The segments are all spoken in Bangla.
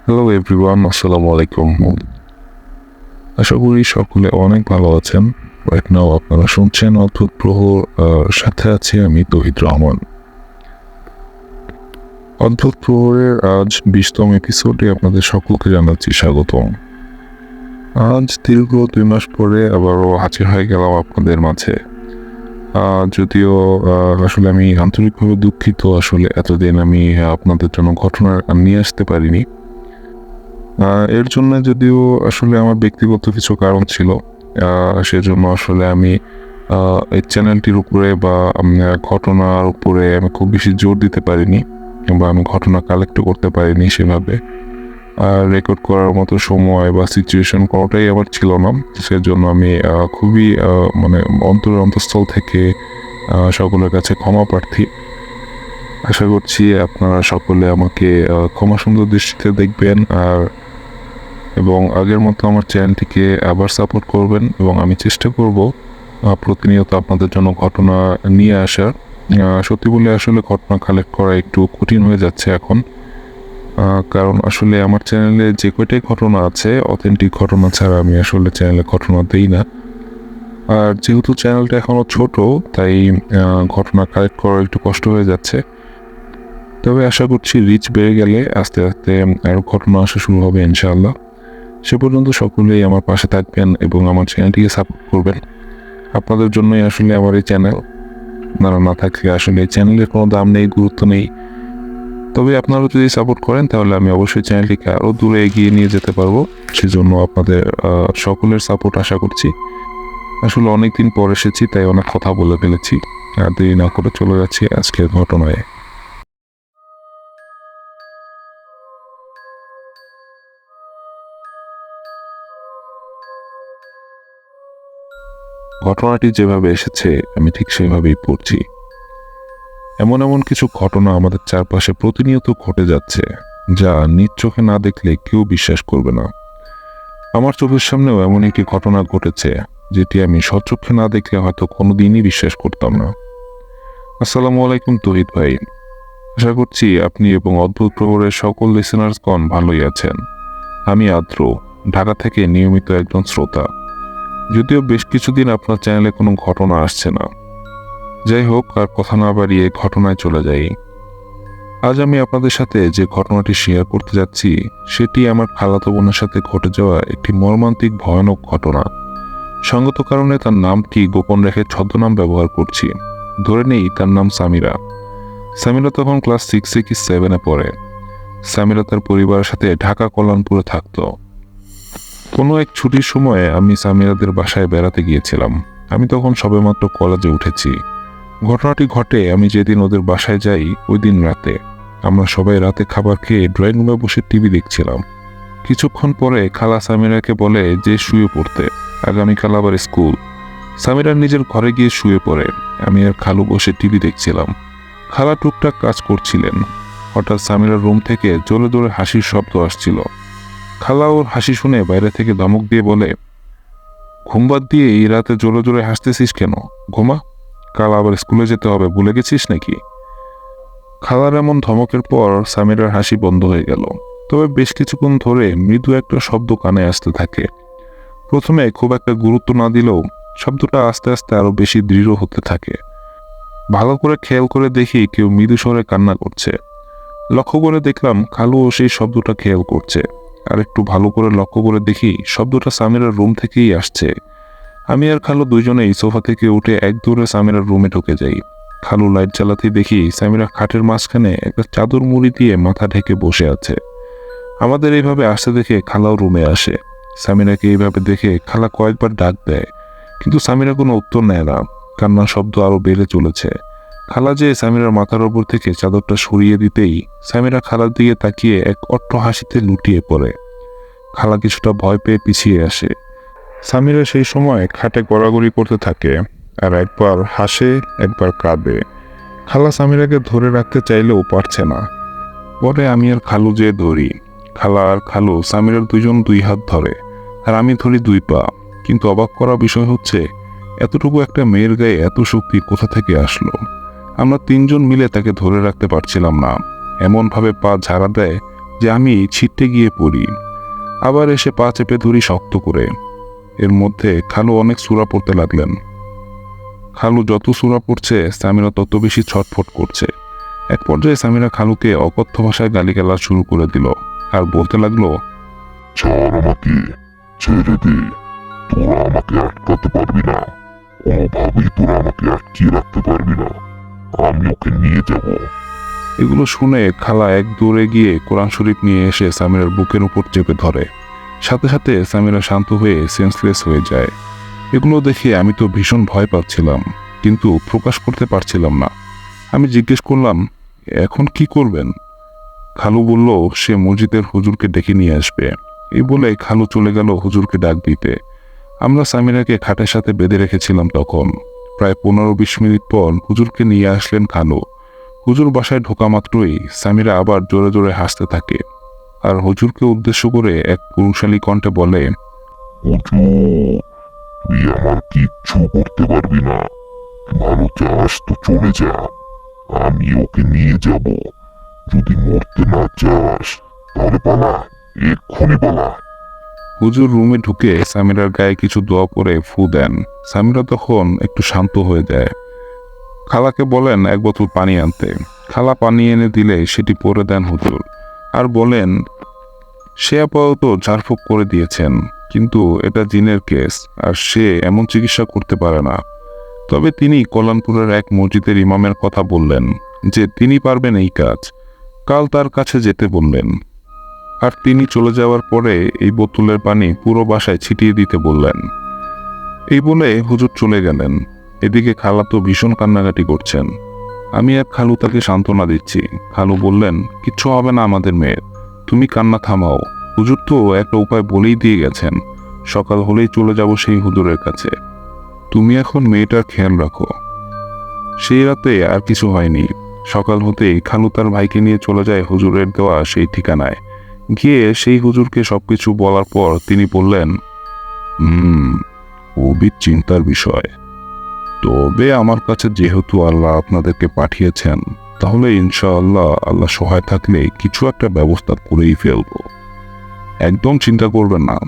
হ্যালো এভরিওয়ান, আসসালামু আলাইকুম। আশা করি সকলে অনেক ভালো আছেন। রাইট নাও আপনারা শুনছেন অদ্ভুত প্রহর, সাথে আছি আমি তৌহিদ রহমান। অদ্ভুত প্রহরের আজ 20তম এপিসোডে আপনাদের সকলকে জানাচ্ছি স্বাগতম। আজ দীর্ঘ 2 মাস পরে আবারও হাজির হয়ে গেলাম আপনাদের মাঝে। যদিও আসলে আমি আন্তরিকভাবে দুঃখিত, আসলে এতদিন আমি আপনাদের জন্য ঘটনা নিয়ে আসতে পারিনি। এর জন্য যদিও আসলে আমার ব্যক্তিগত কিছু কারণ ছিল, সেজন্য আসলে আমি এই চ্যানেলটির উপরে বা ঘটনার উপরে আমি খুব বেশি জোর দিতে পারিনি, কিংবা আমি ঘটনা কালেক্ট করতে পারিনি সেভাবে। রেকর্ড করার মতো সময় বা সিচুয়েশন কোনোটাই আমার ছিল না। সেজন্য আমি খুবই মানে অন্তঃস্থল থেকে সকলের কাছে ক্ষমা প্রার্থী। আশা করছি আপনারা সকলে আমাকে ক্ষমা সুন্দর দৃষ্টিতে দেখবেন এবং আগের মতো আমার চ্যানেলটিকে আবার সাপোর্ট করবেন, এবং আমি চেষ্টা করব প্রতিনিয়ত আপনাদের জন্য ঘটনা নিয়ে আসার। সত্যি বলে আসলে ঘটনা কালেক্ট করা একটু কঠিন হয়ে যাচ্ছে এখন, কারণ আসলে আমার চ্যানেলে যে কয়টাই ঘটনা আছে, অথেন্টিক ঘটনা ছাড়া আমি আসলে চ্যানেলে ঘটনা দিই না। আর যেহেতু চ্যানেলটা এখনও ছোট, তাই ঘটনা কালেক্ট করা একটু কষ্ট হয়ে যাচ্ছে। তবে আশা করছি রিচ বেড়ে গেলে আস্তে আস্তে আরও ঘটনা আসা শুরু হবে ইনশাআল্লাহ। সে পর্যন্ত সকলেই আমার পাশে থাকবেন এবং আমার চ্যানেলটিকে সাপোর্ট করবেন। আপনাদের জন্যই আসলে আমার এই চ্যানেল। আপনারা না থাকলে আসলে এই চ্যানেলের কোনো দাম নেই, গুরুত্ব নেই। তবে আপনারা যদি সাপোর্ট করেন তাহলে আমি অবশ্যই চ্যানেলটিকে আরও দূরে এগিয়ে নিয়ে যেতে পারবো। সেজন্য আপনাদের সকলের সাপোর্ট আশা করছি। আসলে অনেকদিন পর এসেছি, তাই অনেক কথা বলে ফেলেছি। আর দেরি না করে চলে যাচ্ছি আজকের ঘটনায়। ঘটনাটি যেভাবে এসেছে আমি ঠিক সেভাবেই পড়ছি। এমন এমন কিছু ঘটনা আমাদের চারপাশে প্রতিনিয়ত ঘটে যাচ্ছে, যা নিজ চোখে না দেখলে কেউ বিশ্বাস করবে না। আমার চোখের সামনেও এমন একটি ঘটনা ঘটেছে, যেটি আমি সচক্ষে না দেখলে হয়তো কোনোদিনই বিশ্বাস করতাম না। আসসালামু আলাইকুম তৌহিদ ভাই। আশা করছি আপনি এবং অদ্ভুত প্রহরের সকল লিসেনার্সগণ ভালোই আছেন। আমি আদ্র, ঢাকা থেকে নিয়মিত একজন শ্রোতা। যদিও বেশ কিছুদিন আপনার চ্যানেলে কোনো ঘটনা আসছে না। যাই হোক, আর কথা না বাড়িয়ে ঘটনায় চলে যাই। আজ আমি আপনাদের সাথে যে ঘটনাটি শেয়ার করতে যাচ্ছি, সেটি আমার খালাতো বোনের সাথে ঘটে যাওয়া একটি মর্মান্তিক ভয়ানক ঘটনা। সঙ্গত কারণে তার নামটি গোপন রেখে ছদ্মনাম ব্যবহার করছি। ধরে নেই তার নাম সামিরা। সামিরা তখন ক্লাস 6 কি 7-এ পড়ে। সামিরা তার পরিবারের সাথে ঢাকা কল্যাণপুরে থাকত। কোনো এক ছুটির সময়ে আমি সামিরাদের বাসায় বেড়াতে গিয়েছিলাম। আমি তখন সবেমাত্র কলেজে উঠেছি। ঘটনাটি ঘটে আমি যেদিন ওদের বাসায় যাই, ওই দিন রাতে। আমরা সবাই রাতে খাবার খেয়ে ড্রয়িং রুমে বসে টিভি দেখছিলাম। কিছুক্ষণ পরে খালা সামিরাকে বলে যে শুয়ে পড়তে, আগামীকাল আবার স্কুল। সামিরা নিজের ঘরে গিয়ে শুয়ে পড়ে। আমি আর খালু বসে টিভি দেখছিলাম। খালা টুকটাক কাজ করছিলেন। হঠাৎ সামিরার রুম থেকে জোরে জোরে হাসির শব্দ আসছিল। খালা ওর হাসি শুনে বাইরে থেকে ধমক দিয়ে বলে, ঘুমবাদ দিয়ে এই রাতে জোরে জোরে হাসতেছিস কেন? ঘুমা, কাল আবার স্কুলে যেতে হবে, ভুলে গেছিস নাকি? খালার এমন ধমকের পর সামিরার হাসি বন্ধ হয়ে গেল। তবে বেশ কিছুক্ষণ ধরে মৃদু একটা শব্দ কানে আসতে থাকে। প্রথমে খুব একটা গুরুত্ব না দিলেও শব্দটা আস্তে আস্তে আরো বেশি দৃঢ় হতে থাকে। ভালো করে খেয়াল করে দেখি কেউ মৃদু স্বরে কান্না করছে। লক্ষ্য করে দেখলাম খালুও সেই শব্দটা খেয়াল করছে। আর একটু ভালো করে লক্ষ্য করে দেখি শব্দটা সামিরার রুম থেকেই আসছে। আমি আর খালু দুইজনেই সোফা থেকে উঠে এক দৌড়ে সামিরার রুমে ঢুকে যাই। খালু লাইট জ্বালাতেই দেখি সামিরা খাটের মাঝখানে একটা চাদর মুড়ি দিয়ে মাথা ঢেকে বসে আছে। আমাদের এইভাবে আসতে দেখে খালাও রুমে আসে। সামিরাকে এইভাবে দেখে খালা কয়েকবার ডাক দেয়, কিন্তু সামিরা কোনো উত্তর নেয় না। কান্নার শব্দ আরো বেড়ে চলেছে। খালা যে সামিরার মাথার ওপর থেকে চাদরটা সরিয়ে দিতেই সামিরা খালার দিকে তাকিয়ে এক অট্ট হাসিতে লুটিয়ে পড়ে। খালা কিছুটা ভয় পেয়ে পিছিয়ে আসে। সামিরা সেই সময় খাটে গড়াগড়ি করতে থাকে, আর একবার হাসে একবার কাঁদে। খালা সামিরাকে ধরে রাখতে চাইলেও পারছে না। পরে আমি আর খালু যে ধরি। খালা আর খালু সামিরার দুইজন দুই হাত ধরে, আর আমি ধরি দুই পা। কিন্তু অবাক করা বিষয় হচ্ছে, এতটুকু একটা মেয়ের গায়ে এত শক্তি কোথা থেকে আসলো? আমরা তিনজন মিলে তাকে ধরে রাখতে পারছিলাম না। এমনভাবে পা ঝাড়া দেয় যে আমি ছিটতে গিয়ে পড়ি। আবার এসে পা চেপে ধরি শক্ত করে। এর মধ্যে খালু অনেক সূরা পড়তে লাগলেন। খালু যত সূরা পড়ছে সামিরা তত বেশি ছটফট করছে। এক পর্যায়ে সামিরা খালুকে অকথ্য ভাষায় গালিগালাজ শুরু করে দিল আর বলতে লাগলো, ছাড় আমাকে, ছেড়ে দে, তোরা আমাকে আটকাতে পারবি না, কোনোভাবেই তোরা আমাকে আটকিয়ে রাখতে পারবি না, আমি ওকে নিয়ে যাব। এগুলো শুনে খালা এক দৌড়ে গিয়ে কোরআন শরীফ নিয়ে এসে সামিরার বুকের উপর চেপে ধরে। সাথে সাথে সামিরা শান্ত হয়ে সেন্সলেস হয়ে যায়। এগুলো দেখে আমি তো ভীষণ ভয় পাচ্ছিলাম, কিন্তু প্রকাশ করতে পারছিলাম না। আমি জিজ্ঞেস করলাম, এখন কি করবেন? খালু বলল সে মসজিদের হুজুরকে ডেকে নিয়ে আসবে। এই বলে খালু চলে গেল হুজুরকে ডাক দিতে। আমরা সামিরাকে খাটের সাথে বেঁধে রেখেছিলাম তখন। প্রায় 15-20 মিনিট পর হুজুরকে নিয়ে আসলেন খালু। হুজুর বাসায় ঢোকা মাত্রই সামিরা আবার জোরে জোরে হাসতে থাকে আর হুজুরকে উদ্দেশ্য করে এক পুরুষালী কণ্ঠে বলে, হুজুর, তুই আমার কিচ্ছু করতে পারবি না, ভালো চাস তো চলে যা, আমি ওকে নিয়ে যাব। যদি মরতে না চাস তাহলে পালা, এক্ষুনি পালা। হুজুর রুমে ঢুকে সামিরার গায়ে কিছু দোয়া করে ফু দেন। সামিরা তখন একটু শান্ত হয়ে যায়। খালাকে বলেন এক বোতল পানি আনতে। খালা পানি এনে দিলে সেটি পরে দেন হুজুর আর বলেন, সে আপাতত ঝাড়ফুঁক করে দিয়েছেন, কিন্তু এটা জিনের কেস আর সে এমন চিকিৎসা করতে পারে না। তবে তিনি কল্যাণপুরের এক মসজিদের ইমামের কথা বললেন যে তিনি পারবেন এই কাজ। কাল তার কাছে যেতে বললেন আর তিনি চলে যাওয়ার পরে এই বোতলের পানি পুরো বাসায় ছিটিয়ে দিতে বললেন। এই বলে হুজুর চলে গেলেন। এদিকে খালা তো ভীষণ কান্নাকাটি করছেন। আমি এক খালু তাকে সান্ত্বনা দিচ্ছি। খালু বললেন, কিচ্ছু হবে না আমাদের মেয়ের, তুমি কান্না থামাও। হুজুর তো একটা উপায় বলেই দিয়ে গেছেন, সকাল হলেই চলে যাব সেই হুজুরের কাছে। তুমি এখন মেয়েটার খেয়াল রাখো। সেই রাতে আর কিছু হয়নি। সকাল হতেই খালু তার ভাইকে নিয়ে চলে যায় হুজুরের দেওয়া সেই ঠিকানায়। গিয়ে সেই হুজুরকে সবকিছু বলার পর তিনি বললেন, খুবই চিন্তার বিষয়, তবে আমার কাছে যেহেতু আল্লাহ আপনাদেরকে পাঠিয়েছেন, তাহলে ইনশাআল্লাহ আল্লাহ সহায় থাকলে কিছু একটা ব্যবস্থা করেই ফেলব। একদম চিন্তা করবেন না,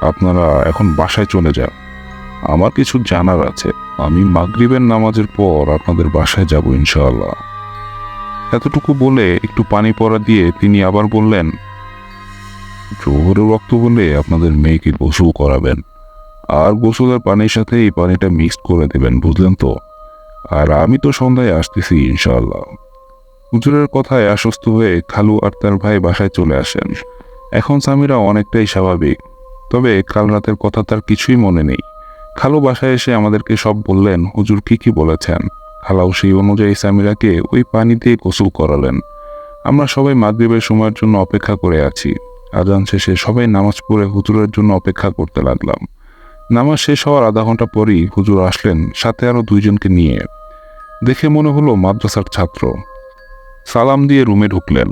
আপনারা এখন বাসায় চলে যান। আমার কিছু জানার আছে, আমি মাগরিবের নামাজের পর আপনাদের বাসায় যাব ইনশাআল্লাহ। এতটুকু বলে একটু পানি পড়া দিয়ে তিনি আবার বললেন, জোহরের রক্ত বলে আপনাদের মেয়েকে গোসল করাবেন, আর গোসলের পানির সাথে এই পানিটা মিক্সড করে দেবেন, বুঝলেন তো? আর আমি তো সন্ধ্যায় আসতেছি ইনশাআল্লাহ। হুজুরের কথায় আশ্বস্ত হয়ে খালু আর তার ভাই বাসায় চলে আসেন। এখন সামিরা অনেকটাই স্বাভাবিক, তবে কাল রাতের কথা তার কিছুই মনে নেই। খালু বাসায় এসে আমাদেরকে সব বললেন হুজুর কি কি বলেছেন। খালাও সেই অনুযায়ী সামিরাকে ওই পানি দিয়ে গোসল করালেন। আমরা সবাই মাগরিবের সময়ের জন্য অপেক্ষা করে আছি। আজান শেষে সবাই নামাজ পড়ে হুজুরের জন্য অপেক্ষা করতে লাগলাম। নামাজ শেষ হওয়ার আধা ঘন্টা পরই হুজুর আসলেন, সাথে আরো 2 জনকে নিয়ে। দেখে মনে হলো মাদ্রাসার ছাত্র। সালাম দিয়ে রুমে ঢুকলেন।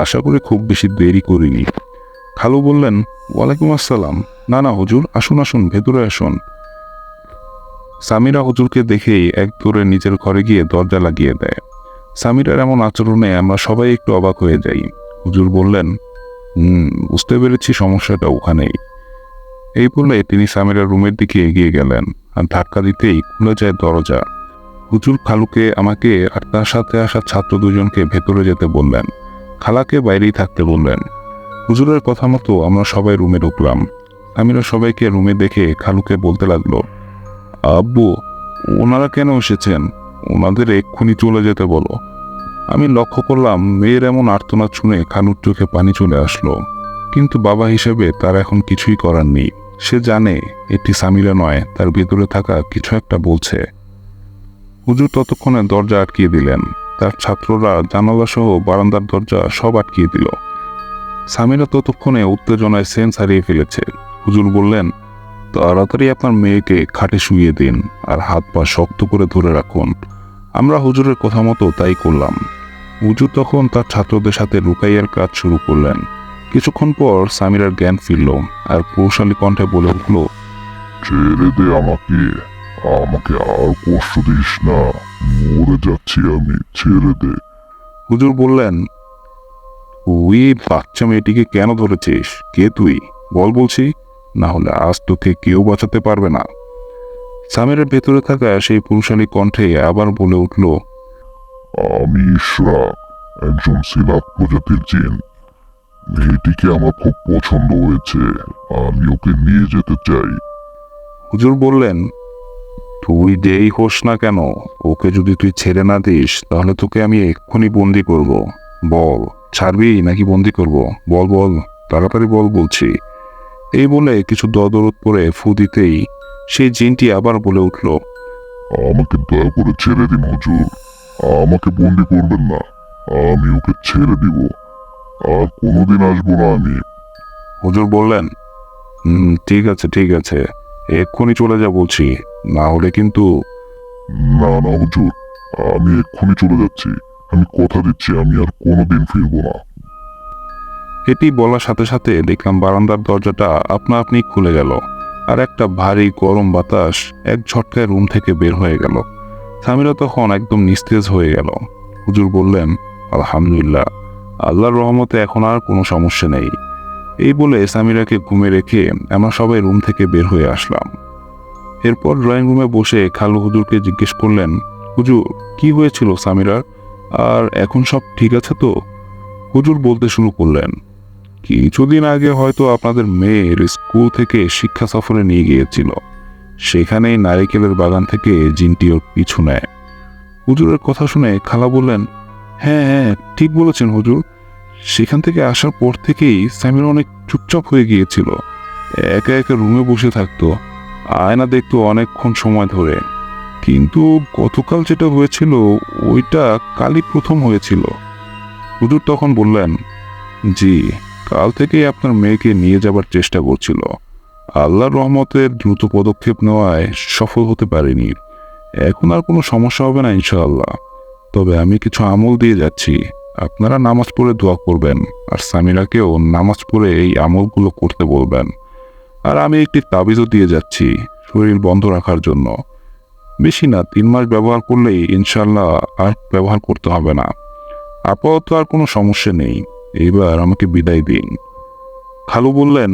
আশা করি খুব বেশি দেরি করিনি। খালু বললেন, ওয়ালাইকুম আসসালাম। না না হুজুর, আসুন আসুন, ভেতরে আসুন। সামিরা হুজুরকে দেখেই এক দৌড়ে নিজের ঘরে গিয়ে দরজা লাগিয়ে দেয়। সামিরার এমন আচরণে আমরা সবাই একটু অবাক হয়ে যাই। হুজুর বললেন, বুঝতে পেরেছি সমস্যাটা ওখানেই। এই বলে তিনি সামিরার রুমের দিকে এগিয়ে গেলেন আর ধাক্কা দিতেই খুলে যায় দরজা। হুজুর খালুকে, আমাকে আর তার সাথে আসা ছাত্র 2 জনকে ভেতরে যেতে বললেন। খালাকে বাইরেই থাকতে বললেন। হুজুরের কথা মতো আমরা সবাই রুমে ঢুকলাম। সামিরা সবাইকে রুমে দেখে খালুকে বলতে লাগলো, আব্বু, ওনারা কেন এসেছেন? ওনাদের এক্ষুনি চলে যেতে বলো। আমি লক্ষ্য করলাম মেয়ের এমন আর্তনাদ শুনে খালুর চোখে পানি চলে আসলো, কিন্তু বাবা হিসেবে তার এখন কিছুই করার নেই। সে জানে এটি সামিরা নয়, তার ভেতরে থাকা কিছু একটা বলছে। হুজুর ততক্ষণে দরজা আটকিয়ে দিলেন। তার ছাত্ররা জানালা সহ বারান্দার দরজা সব আটকিয়ে দিল। সামিরা ততক্ষণে উত্তেজনায় সেন্স হারিয়ে ফেলেছে। হুজুর বললেন, তাড়াতাড়ি আপনার মেয়েকে খাটে শুইয়ে দিন আর হাত পা শক্ত করে ধরে রাখুন। আমরা হুজুরের কথা মতো তাই করলাম। হুজুর তখন তার ছাত্রদের সাথে রুকাইয়ার কাজ শুরু করলেন। কিছুক্ষণ পর সামিরার জ্ঞান ফিরল আর পুরুষালী কণ্ঠে বলে উঠল, ছেড়ে দে আমাকে, আমাকে আর কষ্ট দিস না, মরে যাচ্ছি আমি, ছেড়ে দে। হুজুর বললেন, তুই বাচ্চা মেয়েটিকে কেন ধরেছিস? কে তুই? বল বলছি, না হলে আজ তোকে কেউ বাঁচাতে পারবে না। সামিরের ভেতরে থাকা সেই পুরুষালী কণ্ঠে আবার বলে উঠল, আমি ইশরাক, একজন সিলাক প্রজাতির জিন। মেয়েটিকে আমার খুব পছন্দ হয়েছে, আমি ওকে নিয়ে যেতে চাই। হুজুর বললেন, তুই যেই হোস না কেন, ওকে যদি তুই ছেড়ে না দিস তাহলে তোকে আমি এক্ষুনি বন্দি করব। বল, ছাড়বি নাকি বন্দি করব? বল বল, তাড়াতাড়ি বল বলছি। এই বলে কিছু দরদরদ পরে ফু দিতেই সেই জিনটি আবার বলে উঠল, আমাকে দয়া করে ছেড়ে দিন হুজুর, আমাকে বন্দি করবেন না, আমি ওকে ছেড়ে দিব, আর কোনোদিন আসবো না আমি। হুজুর বললেন, ঠিক আছে ঠিক আছে, এক্ষুনি চলে যা বলছি, না হলে কিন্তু। না না হুজুর, আমি এক্ষুনি চলে যাচ্ছি, আমি কথা দিচ্ছি আমি আর কোনোদিন ফিরবো না। এটি বলার সাথে সাথে দেখলাম বারান্দার দরজাটা আপনা আপনি খুলে গেল, আর একটা ভারী গরম বাতাস এক ঝটকায় রুম থেকে বের হয়ে গেল। সামিরা তখন একদম নিস্তেজ হয়ে গেল। হুজুর বললেন, আলহামদুলিল্লাহ, আল্লাহর রহমতে এখন আর কোনো সমস্যা নেই। এই বলে সামিরাকে ঘুমে রেখে আমরা সবাই রুম থেকে বের হয়ে আসলাম। এরপর ড্রয়িং রুমে বসে খালু হুজুরকে জিজ্ঞেস করলেন, হুজুর কি হয়েছিল সামিরার, আর এখন সব ঠিক আছে তো? হুজুর বলতে শুরু করলেন, কিছুদিন আগে হয়তো আপনাদের মেয়ের স্কুল থেকে শিক্ষা সফরে নিয়ে গিয়েছিল, সেখানেই নারিকেলের বাগান থেকে জিনটি ওর পিছু নেয়। হুজুরের কথা শুনে খালা বললেন, হ্যাঁ হ্যাঁ ঠিক বলেছেন হুজুর, সেখান থেকে আসার পর থেকেই সামিরা অনেক চুপচাপ হয়ে গিয়েছিল, একা একা রুমে বসে থাকতো, আয়না দেখতো অনেকক্ষণ সময় ধরে। কিন্তু গতকাল যেটা হয়েছিল ওইটা কালই প্রথম হয়েছিল। হুজুর তখন বললেন, জি, কাল থেকেই আপনার মেয়েকে নিয়ে যাবার চেষ্টা করছিল, আল্লাহর রহমতের দ্রুত পদক্ষেপ নেওয়ায় সফল হতে পারেনি। এখন আর কোনো সমস্যা হবে না ইনশাআল্লাহ। তবে আমি কিছু আমল দিয়ে যাচ্ছি, আপনারা নামাজ পড়ে দোয়া করবেন, আর সামিরাকেও নামাজ পড়ে এই আমলগুলো করতে বলবেন। আর আমি একটি তাবিজও দিয়ে যাচ্ছি শরীর বন্ধ রাখার জন্য। বেশি না, 3 মাস ব্যবহার করলেই ইনশাআল্লাহ আর ব্যবহার করতে হবে না। আপাতত আর কোনো সমস্যা নেই, এইবার আমাকে বিদায় দিন। খালু বললেন,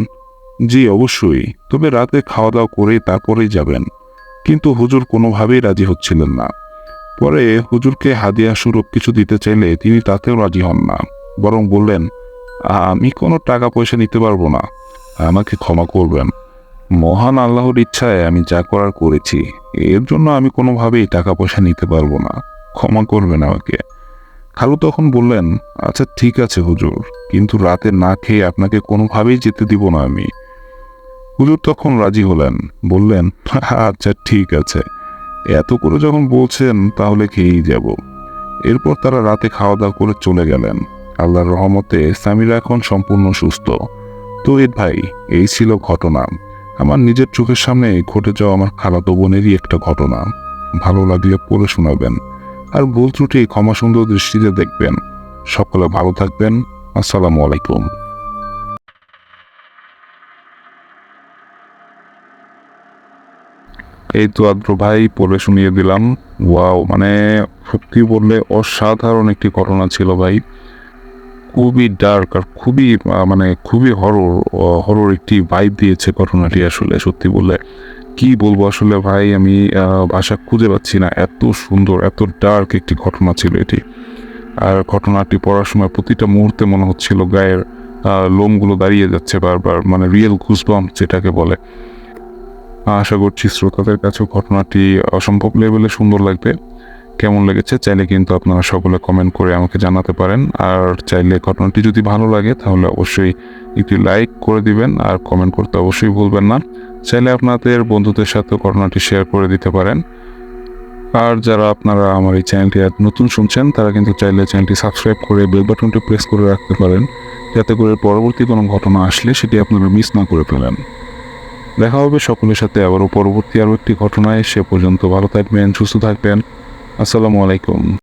জি অবশ্যই, তবে রাতে খাওয়া দাওয়া করে তারপরেই যাবেন। কিন্তু হুজুর কোনোভাবেই রাজি হচ্ছিলেন না। পরে হুজুরকে হাদিয়া স্বরূপ কিছু দিতে চাইলে তিনি তাতেও রাজি হন না, বরং বললেন, আমি কোনো টাকা পয়সা নিতে পারবো না, আমাকে ক্ষমা করবেন। মহান আল্লাহর ইচ্ছায় আমি যা করার করেছি, এর জন্য আমি কোনোভাবেই টাকা পয়সা নিতে পারবো না, ক্ষমা করবেন আমাকে। খালু তখন বললেন, আচ্ছা ঠিক আছে হুজুর, কিন্তু রাতে না খেয়ে আপনাকে কোনোভাবেই যেতে দিব না আমি। হুজুর তখন রাজি হলেন, বললেন, আচ্ছা ঠিক আছে, এত করে যখন বলছেন তাহলে খেয়েই যাব। এরপর তারা রাতে খাওয়া দাওয়া করে চলে গেলেন। আল্লাহর রহমতে সামিরা এখন সম্পূর্ণ সুস্থ। তো ভাই, এই ছিল ঘটনা, আমার নিজের চোখের সামনে ঘটে যাওয়া আমার খালাতো বোনেরই একটা ঘটনা। ভালো লাগলে পড়ে শোনাবেন, আর ভুল ত্রুটি ক্ষমা সুন্দর দৃষ্টিতে দেখবেন। সকলে ভালো থাকবেন। আসসালামু আলাইকুম। এই তো আদ্র ভাই পড়ে শুনিয়ে দিলাম। ওয়াও, মানে সত্যি বললে অসাধারণ একটি ঘটনা ছিল ভাই। খুবই ডার্ক আর খুবই মানে খুবই হরর একটি ভাইব দিয়েছে ঘটনাটি। আসলে সত্যি বললে কি বলবো আসলে ভাই, আমি ভাষা খুঁজে পাচ্ছি না, এত সুন্দর এত ডার্ক একটি ঘটনা ছিল এটি। আর ঘটনাটি পড়ার সময় প্রতিটা মুহূর্তে মনে হচ্ছিল গায়ের লোমগুলো দাঁড়িয়ে যাচ্ছে বারবার, মানে রিয়েল গুজবাম্প যেটাকে বলে। আশা করছি শ্রোতাদের কাছেও ঘটনাটি অসম্ভব লেভেলে সুন্দর লাগবে। কেমন লেগেছে চাইলে কিন্তু আপনারা সকলে কমেন্ট করে আমাকে জানাতে পারেন। আর চাইলে ঘটনাটি যদি ভালো লাগে তাহলে অবশ্যই একটি লাইক করে দিবেন, আর কমেন্ট করতে অবশ্যই ভুলবেন না। চাইলে আপনাদের বন্ধুদের সাথে ঘটনাটি শেয়ার করে দিতে পারেন। আর যারা আপনারা আমার এই চ্যানেলটি নতুন শুনছেন তারা কিন্তু চাইলে চ্যানেলটি সাবস্ক্রাইব করে বেল বাটনটি প্রেস করে রাখতে পারেন, যাতে করে পরবর্তী কোনো ঘটনা আসলে সেটি আপনারা মিস না করে ফেলেন। দেখা হবে সকলের সাথে আবারও পরবর্তী আরও একটি ঘটনায়। সে পর্যন্ত ভালো থাকবেন, সুস্থ থাকবেন। আসসালামু আলাইকুম।